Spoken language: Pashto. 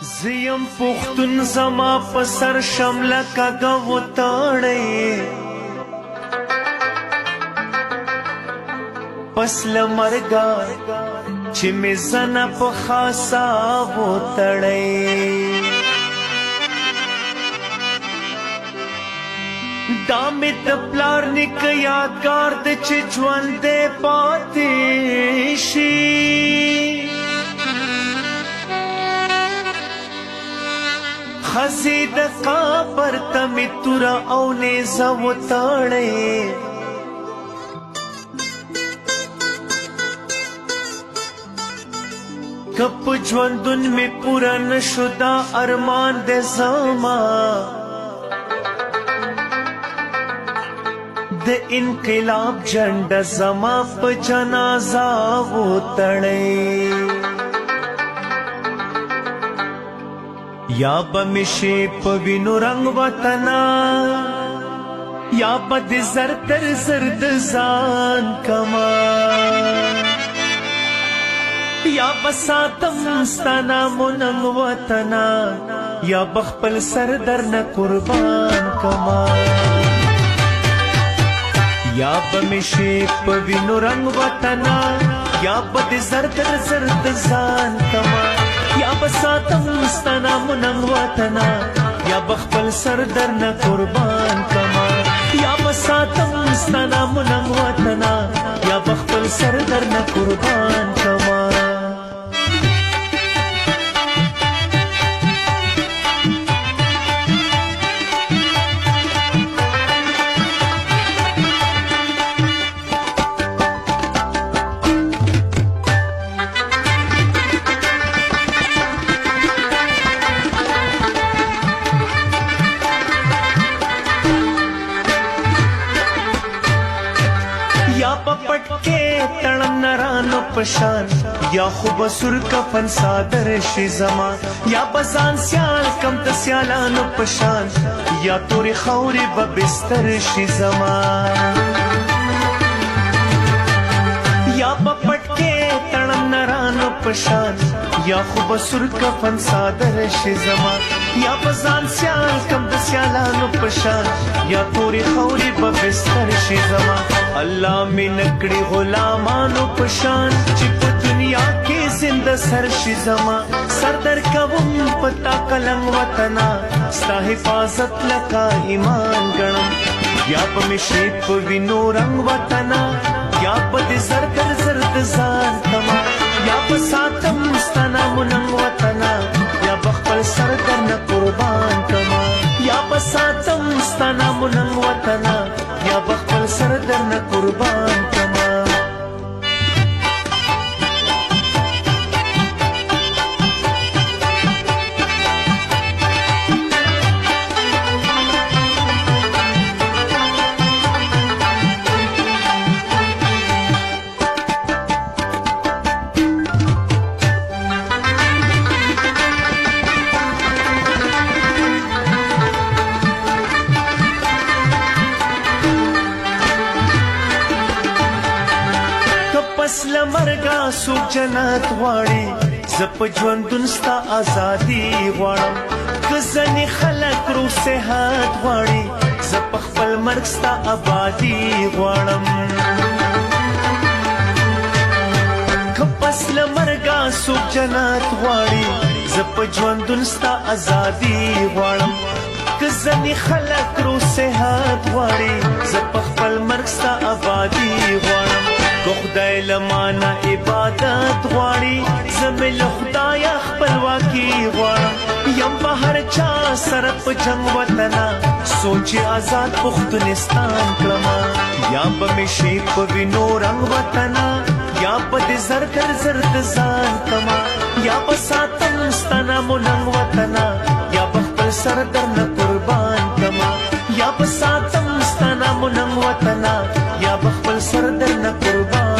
زیم پختون زما پسر شمله کگا وطاڑی پس لمرگا چی می زن پخاسا وطاڑی دامی دپلار نک یادگار د چی جوان دے پاتیشی خزید قابر تمی تورا او نیزا وطاڑی کپ جوندن میں پورا نشدہ ارمان دے زما د انقلاب جنڈ زما پا جنازہ وطاڑی یا بمشی پا وینو رنگ وطنا یا بد زرتر زرد زان کما یا بساتم ستانا مننگ وطنا یا بخپل سردر نا قربان کما یا بمشی پا وینو رنگ وطنا یا بد زرتر زرد زان کما یا بساتم ستانا مننگ وطنا یا بخپل سردر نا قربان کما یا بساتم ستانا مننگ وطنا یا بخپل سردر نا قربان کما یا پپٹ کے تڑن نرانو پشان یا خوب سر کفن صادر شی زمان یا بزان سیال کم تسیالانو پشان یا توری خوری ببستر شی زمان یا پپٹ کے تڑن نرانو پشان یا خوب سر کفن صادر شی زمان یا بزان سیال کم تسیالانو پشان یا توری خوری ببستر شی زمان اللہ میں نکڑی غلامانو پشان چی پا دنیا کے زندہ سر شی زمان سردر کوم پتا کلنگ وطنا ستا حفاظت لکا ایمان گنم یا پا مشید پا وینو رنگ وطنا یا پا دی زردر زرد زان کما یا پا ساتم ستانا مننگ وطنا یا بخپل سردر نا قربان کما یا پا ساتم ستانا مننگ وطنا یا بخپل سردر نا قربان کما پس لمرگا سوک جنات غواړي زپ ژوندون ستا ازادي غواړم کزنی خلق رو صحت غواړي زپ خپل مرګ ستا آبادي غواړم پس لمرگا سوک جنات غواړي زپ ژوندون ستا ازادي غواړم کزنی خلق رو صحت غواړي زپ خپل مرګ ستا آبادي غواړم کو خدای لمانا عبادت غواړي زمل خدای خپلواکي غواړم یم بهر چا سره په جنگ وطنا سوچ آزاد پختونستان کړما یا بمشي په وینو رنگ وطنا یا په دې زرکر زرد ځان کما یا په ساتم ستانا مننګ وطنا یا بخپل سردر نه قربان کما یا په ساتم ستانا مننګ وطنا یا بخپل سردر نه قربان